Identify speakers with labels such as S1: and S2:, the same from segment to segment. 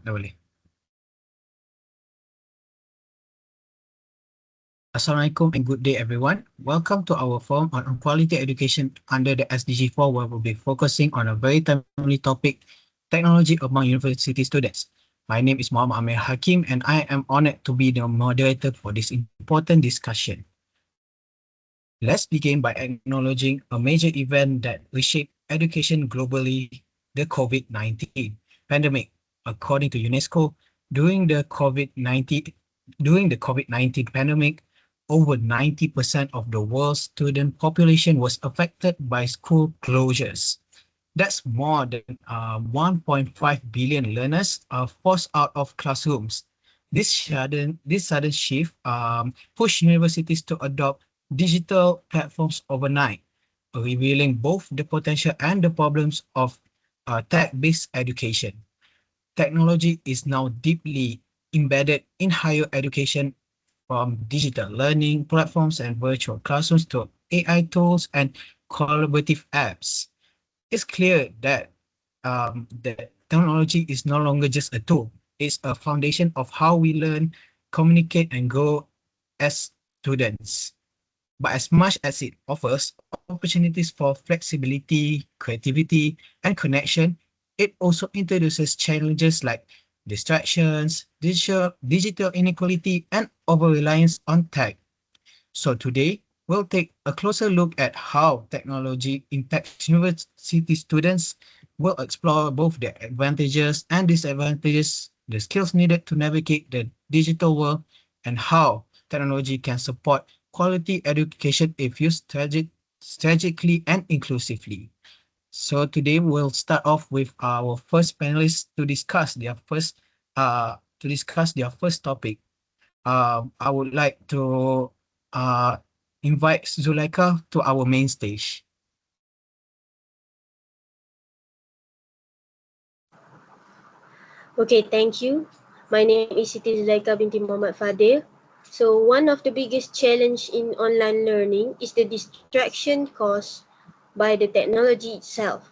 S1: dah boleh. Assalamualaikum and good day everyone. Welcome to our forum on quality education under the SDG 4, where we'll be focusing on a very timely topic, technology among university students. My name is Muhammad Amir Hakim and I am honored to be the moderator for this important discussion. Let's begin by acknowledging a major event that reshaped education globally, the COVID-19 pandemic. According to UNESCO, during the COVID-19 pandemic, over 90% of the world's student population was affected by school closures. That's more than 1.5 billion learners are forced out of classrooms. This sudden shift pushed universities to adopt digital platforms overnight, revealing both the potential and the problems of tech-based education. Technology is now deeply embedded in higher education, from digital learning platforms and virtual classrooms to AI tools and collaborative apps. It's clear that technology is no longer just a tool. It's a foundation of how we learn, communicate, and grow as students. But as much as it offers opportunities for flexibility, creativity, and connection, it also introduces challenges like distractions, digital inequality, and over-reliance on tech. So today, we'll take a closer look at how technology impacts university students. We'll explore both the advantages and disadvantages, the skills needed to navigate the digital world, and how technology can support quality education if used strategically and inclusively. So today we'll start off with our first panelist to discuss their first topic. I would like to uh, invite Zuleika to our main stage.
S2: Okay, thank you. My name is Siti Zulaika binti Muhammad Fadil. So one of the biggest challenge in online learning is the distraction caused by the technology itself.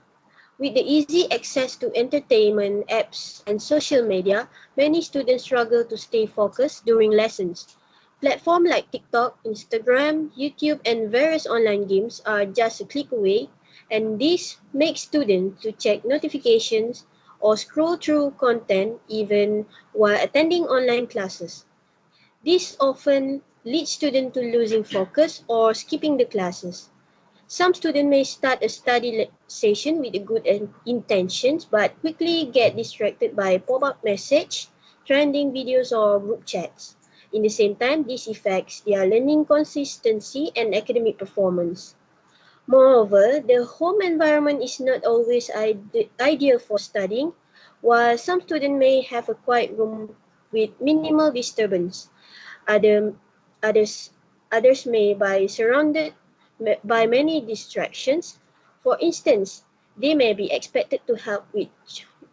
S2: With the easy access to entertainment, apps, and social media, many students struggle to stay focused during lessons. Platforms like TikTok, Instagram, YouTube, and various online games are just a click away, and this makes students to check notifications or scroll through content even while attending online classes. This often leads students to losing focus or skipping the classes. Some students may start a study session with good intentions but quickly get distracted by pop-up message, trending videos or group chats. In the same time, this affects their learning consistency and academic performance. Moreover, the home environment is not always ideal for studying. While some students may have a quiet room with minimal disturbance, other, others, others may be surrounded by many distractions. For instance, they may be expected to help with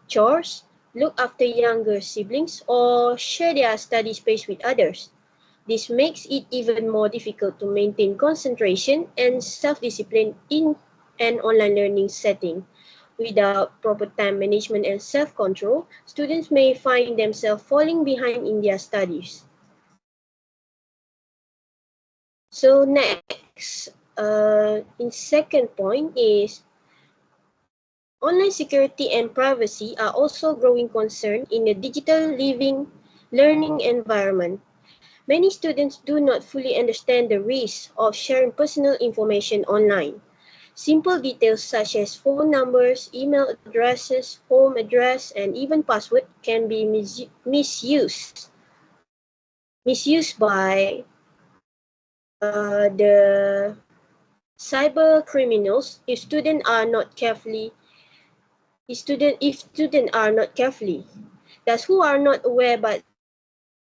S2: chores, look after younger siblings, or share their study space with others. This makes it even more difficult to maintain concentration and self-discipline in an online learning setting. Without proper time management and self-control, students may find themselves falling behind in their studies. So next, in second point is online security and privacy are also growing concern in a digital living learning environment. Many students do not fully understand the risks of sharing personal information online. Simple details such as phone numbers, email addresses, home address, and even password can be misused by the cyber criminals if students are not carefully. Thus, who are not aware about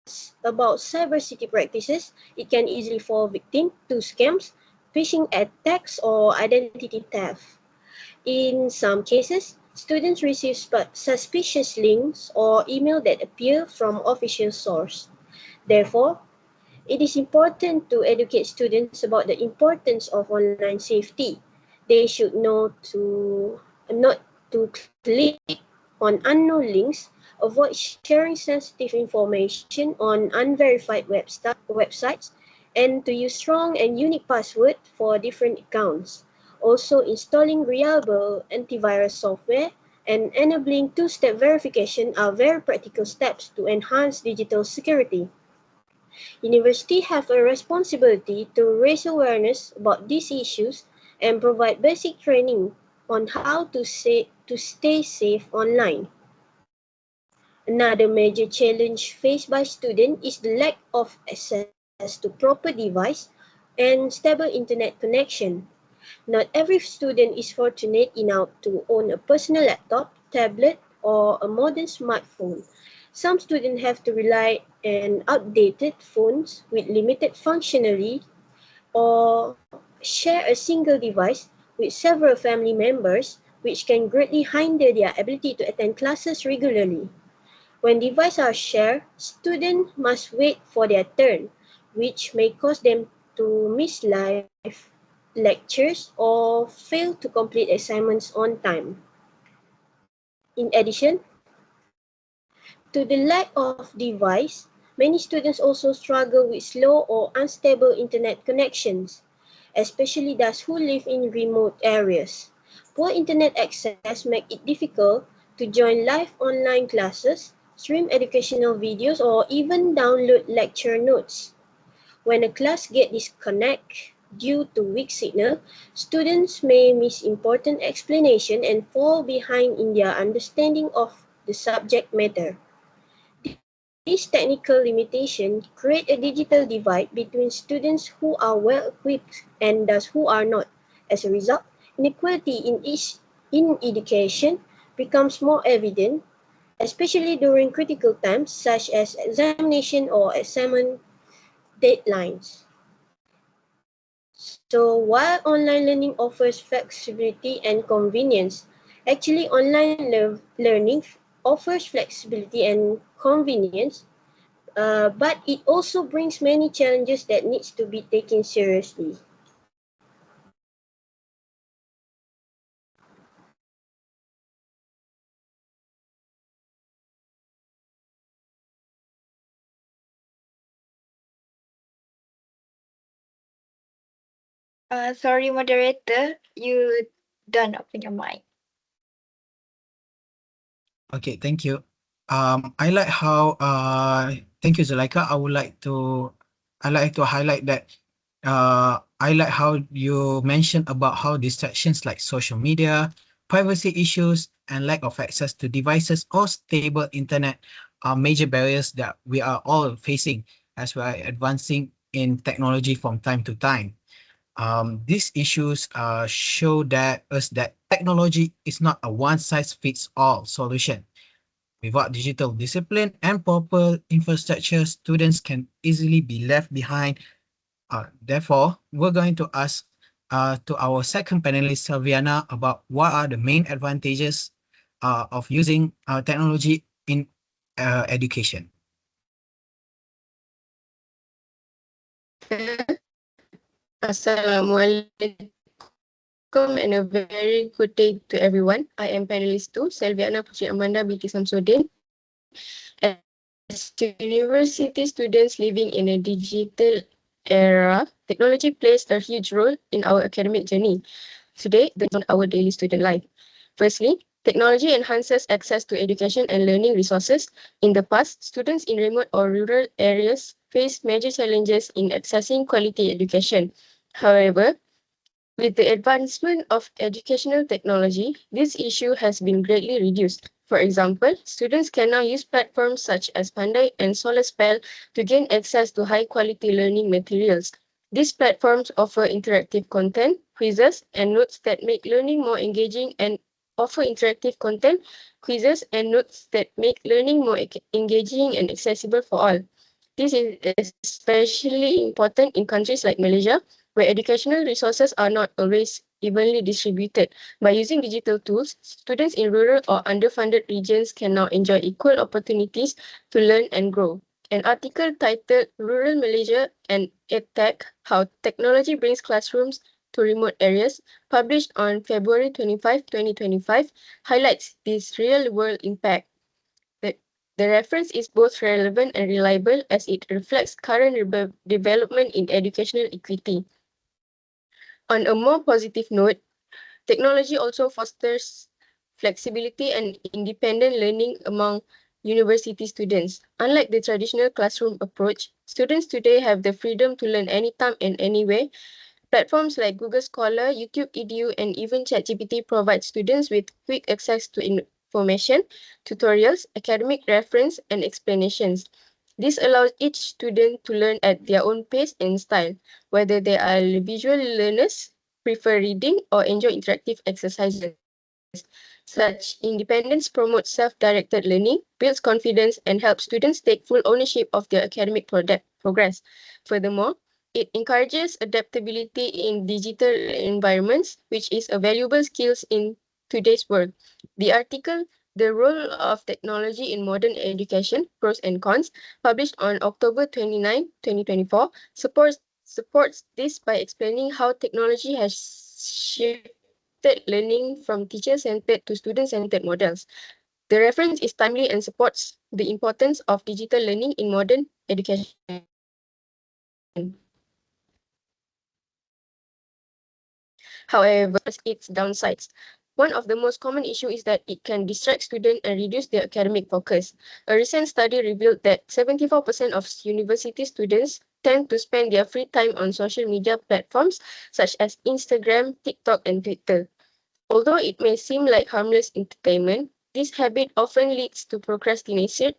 S2: cybersecurity practices, it can easily fall victim to scams, phishing attacks, or identity theft. In some cases, students receive suspicious links or email that appear from official source. Therefore, it is important to educate students about the importance of online safety. They should know to not to click on unknown links, avoid sharing sensitive information on unverified websites, and to use strong and unique password for different accounts. Also, installing reliable antivirus software and enabling two-step verification are very practical steps to enhance digital security. Universities have a responsibility to raise awareness about these issues and provide basic training on how to stay safe online. Another major challenge faced by students is the lack of access to proper device and stable internet connection. Not every student is fortunate enough to own a personal laptop, tablet, or a modern smartphone. Some students have to rely on outdated phones with limited functionality or share a single device with several family members, which can greatly hinder their ability to attend classes regularly. When devices are shared, students must wait for their turn, which may cause them to miss live lectures or fail to complete assignments on time. In addition to the lack of device, many students also struggle with slow or unstable internet connections, especially those who live in remote areas. Poor internet access makes it difficult to join live online classes, stream educational videos, or even download lecture notes. When a class gets disconnected due to weak signal, students may miss important explanation and fall behind in their understanding of the subject matter. These technical limitations create a digital divide between students who are well equipped and those who are not. As a result, inequality in education becomes more evident, especially during critical times such as examination or assignment deadlines. So while online learning offers flexibility and convenience, actually learning offers flexibility and convenience, but it also brings many challenges that needs to be taken seriously.
S3: Sorry, moderator, you don't open your mic.
S1: Okay, thank you. I like how thank you, Zuleika. I like to highlight that I like how you mentioned about how distractions like social media, privacy issues, and lack of access to devices or stable internet are major barriers that we are all facing as we are advancing in technology from time to time. These issues show that us that technology is not a one-size-fits-all solution. Without digital discipline and proper infrastructure, students can easily be left behind. Therefore, we're going to ask to our second panelist, Silviana, about what are the main advantages of using technology in education.
S4: Assalamualaikum and a very good day to everyone. I am panelist 2, Selviana Putri Amanda binti Samsudin. As university students living in a digital era, technology plays a huge role in our academic journey. Today, based on our daily student life. Firstly, technology enhances access to education and learning resources. In the past, students in remote or rural areas faced major challenges in accessing quality education. However, with the advancement of educational technology, this issue has been greatly reduced. For example, students can now use platforms such as Pandai and SolarSpell to gain access to high-quality learning materials. These platforms offer interactive content, quizzes, and notes that make learning more engaging and offer interactive content, quizzes, and notes that make learning more engaging and accessible for all. This is especially important in countries like Malaysia, where educational resources are not always evenly distributed. By using digital tools, students in rural or underfunded regions can now enjoy equal opportunities to learn and grow. An article titled Rural Malaysia and EdTech, How Technology Brings Classrooms to Remote Areas, published on February 25, 2025, highlights this real-world impact. The reference is both relevant and reliable as it reflects current development in educational equity. On a more positive note, technology also fosters flexibility and independent learning among university students. Unlike the traditional classroom approach, students today have the freedom to learn anytime and anywhere. Platforms like Google Scholar, YouTube Edu, and even ChatGPT provide students with quick access to information, tutorials, academic reference, and explanations. This allows each student to learn at their own pace and style, whether they are visual learners, prefer reading, or enjoy interactive exercises. Such independence promotes self-directed learning, builds confidence, and helps students take full ownership of their academic progress. Furthermore, it encourages adaptability in digital environments, which is a valuable skill in today's world. The article, The Role of Technology in Modern Education, Pros and Cons, published on October 29, 2024, supports this by explaining how technology has shifted learning from teacher-centered to student-centered models. The reference is timely and supports the importance of digital learning in modern education. However, its downsides. One of the most common issues is that it can distract students and reduce their academic focus. A recent study revealed that 74% of university students tend to spend their free time on social media platforms such as Instagram, TikTok, and Twitter. Although it may seem like harmless entertainment, this habit often leads to procrastination,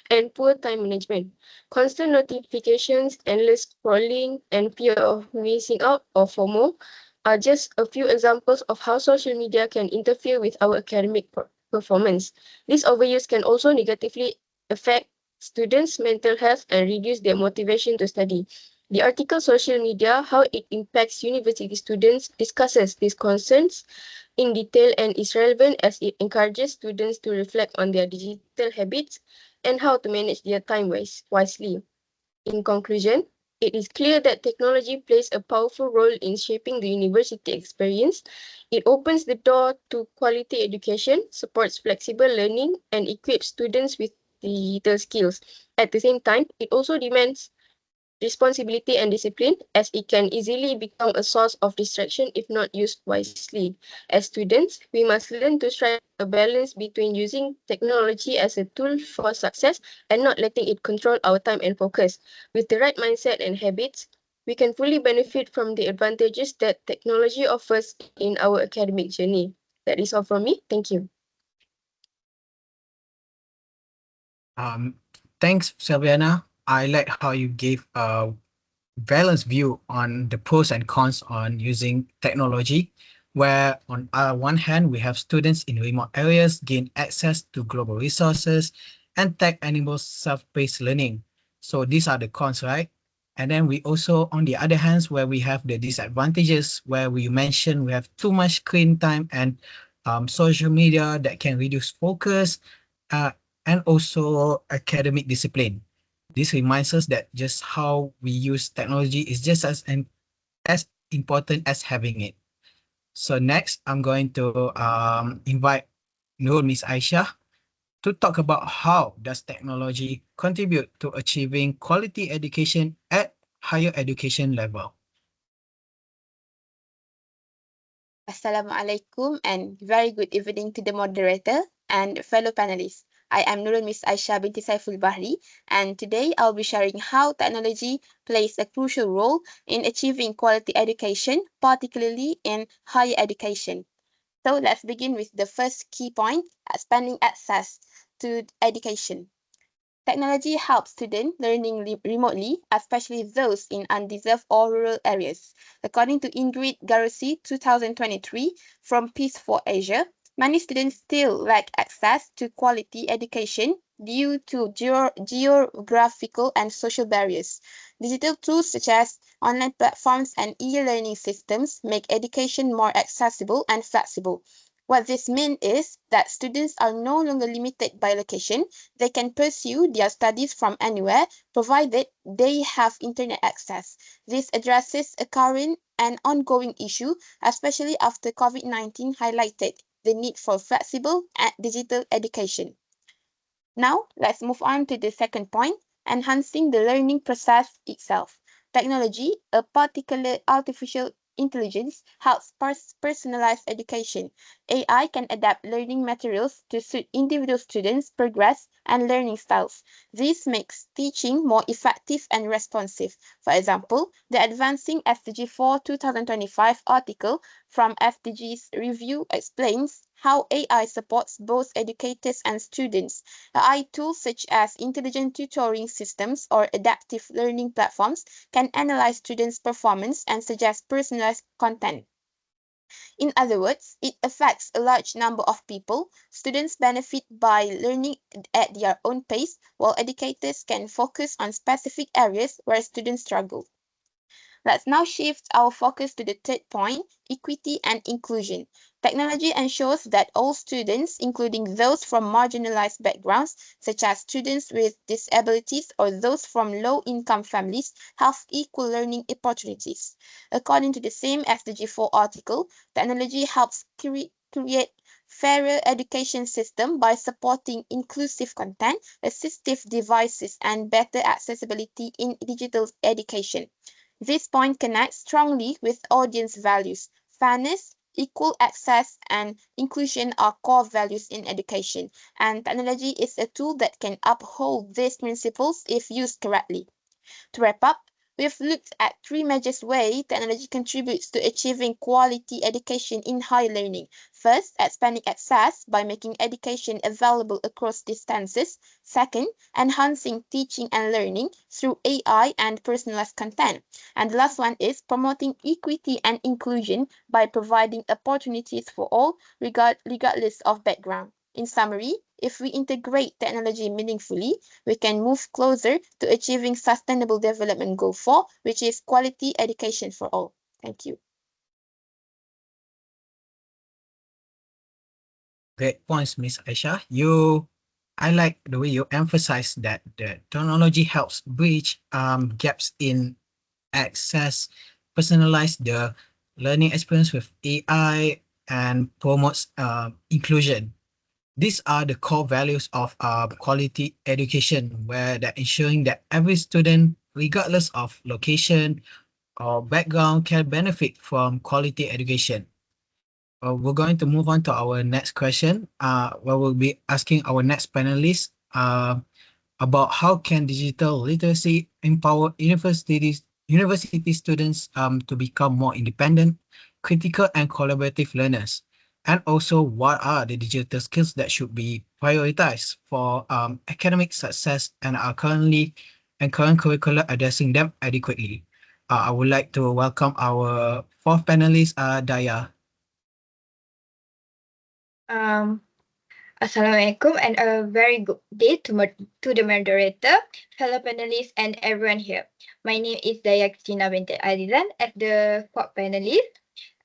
S4: and poor time management. Constant notifications, endless scrolling, and fear of missing out or FOMO are just a few examples of how social media can interfere with our academic performance. This overuse can also negatively affect students' mental health and reduce their motivation to study. The article Social Media, How It Impacts University Students discusses these concerns in detail and is relevant as it encourages students to reflect on their digital habits and how to manage their time wisely. In conclusion, it is clear that technology plays a powerful role in shaping the university experience. It opens the door to quality education, supports flexible learning, and equips students with digital skills. At the same time, it also demands responsibility and discipline, as it can easily become a source of distraction if not used wisely. As students, we must learn to strike a balance between using technology as a tool for success and not letting it control our time and focus. With the right mindset and habits, we can fully benefit from the advantages that technology offers in our academic journey. That is all from me. Thank you.
S1: Thanks, Silviana. I like how you gave a balanced view on the pros and cons on using technology, where on one hand, we have students in remote areas gain access to global resources and tech-enabled self-paced learning. So these are the cons, right? And then we also, on the other hands, where we have the disadvantages, where we mentioned we have too much screen time and social media that can reduce focus, uh, and also academic discipline. This reminds us that just how we use technology is just as important as having it. So next, I'm going to invite Nur Miss Aisha to talk about how does technology contribute to achieving quality education at higher education level.
S5: Assalamualaikum and very good evening to the moderator and fellow panelists. I am Nurul Miss Aisha binti Saiful Bahri, and today I'll be sharing how technology plays a crucial role in achieving quality education, particularly in higher education. So let's begin with the first key point, expanding access to education. Technology helps students learning remotely, especially those in undeserved or rural areas. According to Ingrid Garossi, 2023, from Peace for Asia, many students still lack access to quality education due to geographical and social barriers. Digital tools such as online platforms and e-learning systems make education more accessible and flexible. What this means is that students are no longer limited by location. They can pursue their studies from anywhere, provided they have internet access. This addresses a current and ongoing issue, especially after COVID-19 highlighted the need for flexible and digital education. Now, let's move on to the second point, enhancing the learning process itself. Technology, a particular artificial intelligence, helps personalize education. AI can adapt learning materials to suit individual students' progress and learning styles. This makes teaching more effective and responsive. For example, the Advancing SDG 4 2025 article from SDGs Review explains how AI supports both educators and students. AI tools such as intelligent tutoring systems or adaptive learning platforms can analyze students' performance and suggest personalized content. In other words, it affects a large number of people. Students benefit by learning at their own pace, while educators can focus on specific areas where students struggle. Let's now shift our focus to the third point, equity and inclusion. Technology ensures that all students, including those from marginalized backgrounds, such as students with disabilities or those from low-income families, have equal learning opportunities. According to the same SDG 4 article, technology helps create fairer education system by supporting inclusive content, assistive devices, and better accessibility in digital education. This point connects strongly with audience values. Fairness, equal access, and inclusion are core values in education, and technology is a tool that can uphold these principles if used correctly. To wrap up, we've looked at three major ways technology contributes to achieving quality education in higher learning. First, expanding access by making education available across distances. Second, enhancing teaching and learning through AI and personalized content. And the last one is promoting equity and inclusion by providing opportunities for all, regardless of background. In summary, if we integrate technology meaningfully, we can move closer to achieving Sustainable Development Goal 4, which is quality education for all. Thank you.
S1: Great points, Miss Aisha. I like the way you emphasize that the technology helps bridge gaps in access, personalize the learning experience with AI, and promotes inclusion. These are the core values of quality education, where they're ensuring that every student, regardless of location or background, can benefit from quality education. We're going to move on to our next question, where we'll be asking our next panelist about how can digital literacy empower university students to become more independent, critical, and collaborative learners, and also what are the digital skills that should be prioritized for academic success and are current curricula addressing them adequately. I would like to welcome our fourth panelist, Daya.
S3: Um, Assalamualaikum and a very good day to the moderator, fellow panelists, and everyone here. My name is Daya Christina Binti Azizan as the fourth panelist.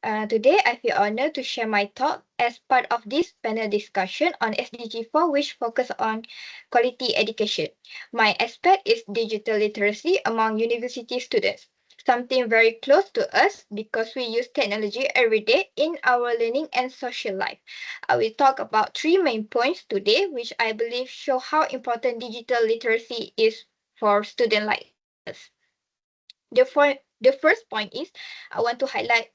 S3: Today, I feel honored to share my thought as part of this panel discussion on SDG 4, which focus on quality education. My aspect is digital literacy among university students, something very close to us because we use technology every day in our learning and social life. I will talk about three main points today, which I believe show how important digital literacy is for students like us. The first point is I want to highlight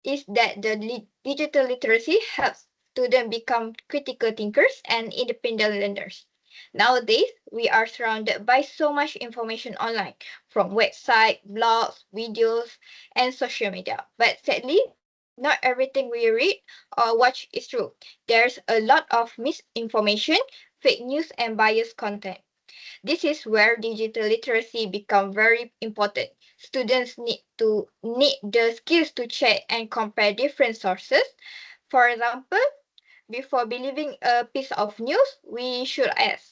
S3: is that the digital literacy helps students become critical thinkers and independent learners. Nowadays, we are surrounded by so much information online, from websites, blogs, videos, and social media. But sadly, not everything we read or watch is true. There's a lot of misinformation, fake news, and biased content. This is where digital literacy becomes very important. Students need the skills to check and compare different sources. For example, before believing a piece of news, we should ask,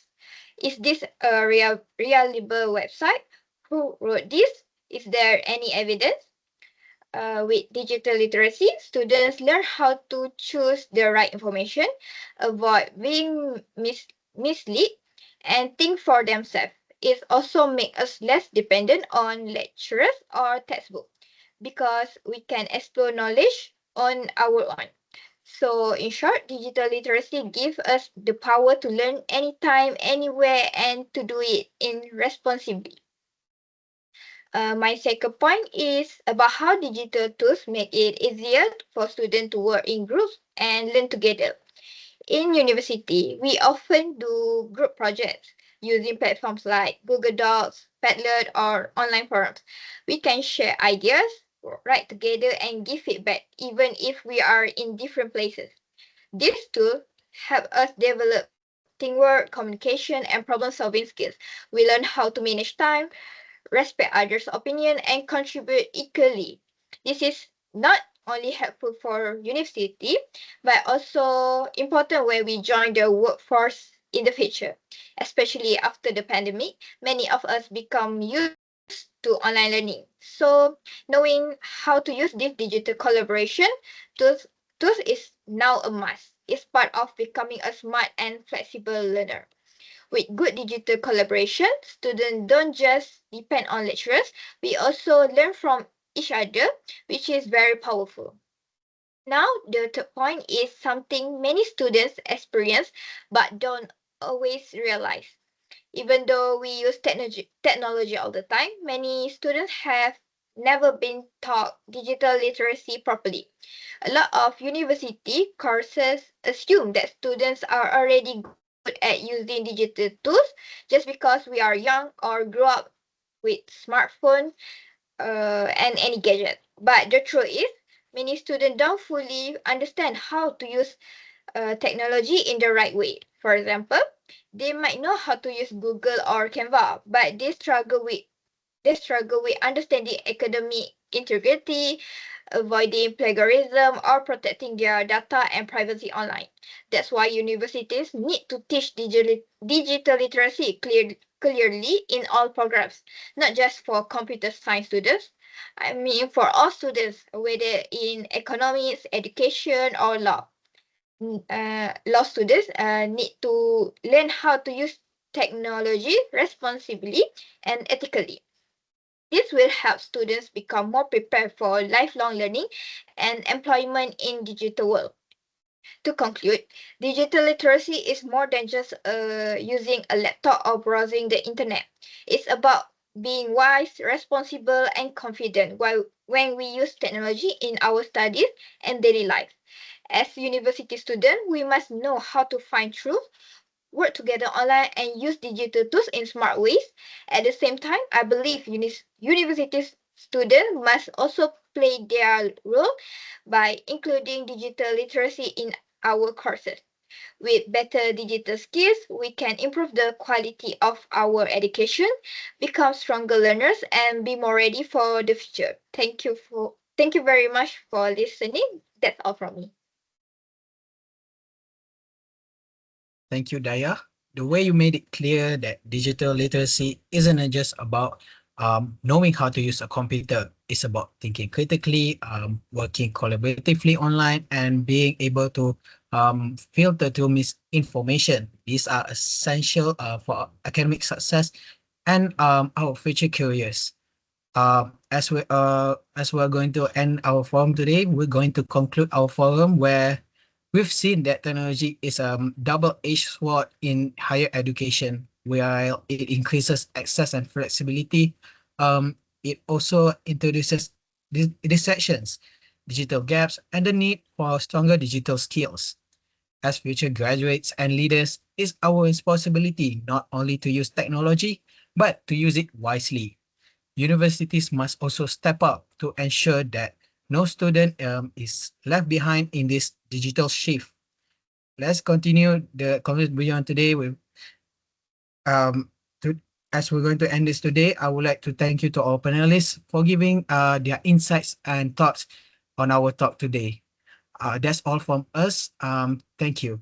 S3: is this a reliable website? Who wrote this? Is there any evidence? With digital literacy, students learn how to choose the right information, avoid being misled, and think for themselves. It also makes us less dependent on lecturers or textbooks because we can explore knowledge on our own. So in short, digital literacy gives us the power to learn anytime, anywhere, and to do it in responsibly. My second point is about how digital tools make it easier for students to work in groups and learn together. In university, we often do group projects using platforms like Google Docs, Padlet, or online forums. We can share ideas, write together, and give feedback even if we are in different places. These tools help us develop teamwork, communication, and problem-solving skills. We learn how to manage time, respect others' opinion, and contribute equally. This is not only helpful for university, but also important when we join the workforce in the future. Especially after the pandemic, many of us become used to online learning. So knowing how to use this digital collaboration tools, tools is now a must. It's part of becoming a smart and flexible learner. With good digital collaboration, students don't just depend on lecturers, we also learn from each other, which is very powerful. Now, the third point is something many students experience but don't always realize. Even though we use technology all the time, many students have never been taught digital literacy properly. A lot of university courses assume that students are already good at using digital tools just because we are young or grew up with smartphone and any gadget. But the truth is, many students don't fully understand how to use technology in the right way. For example, they might know how to use Google or Canva, but they struggle with understanding academic integrity, avoiding plagiarism, or protecting their data and privacy online. That's why universities need to teach digital literacy clearly in all programs, not just for computer science students. I mean, for all students, whether in economics, education, or law. Law students need to learn how to use technology responsibly and ethically. This will help students become more prepared for lifelong learning and employment in digital world. To conclude, digital literacy is more than just using a laptop or browsing the internet. It's about being wise, responsible, and confident while when we use technology in our studies and daily life. As university students, we must know how to find truth, work together online, and use digital tools in smart ways. At the same time, I believe university students must also play their role by including digital literacy in our courses. With better digital skills, we can improve the quality of our education, become stronger learners, and be more ready for the future. Thank you very much for listening. That's all from me.
S1: Thank you, Daya. The way you made it clear that digital literacy isn't just about knowing how to use a computer. It's about thinking critically, working collaboratively online, and being able to filter through misinformation. These are essential for academic success and our future careers. As we're going to end our forum today, we're going to conclude our forum where we've seen that technology is a double-edged sword in higher education. While it increases access and flexibility, it also introduces distractions, digital gaps, and the need for stronger digital skills. As future graduates and leaders, it's our responsibility not only to use technology, but to use it wisely. Universities must also step up to ensure that no student is left behind in this digital shift. Let's continue the conversation beyond today with to, as we're going to end this today. I would like to thank you to all panelists for giving their insights and thoughts on our talk today. That's all from us. Thank you.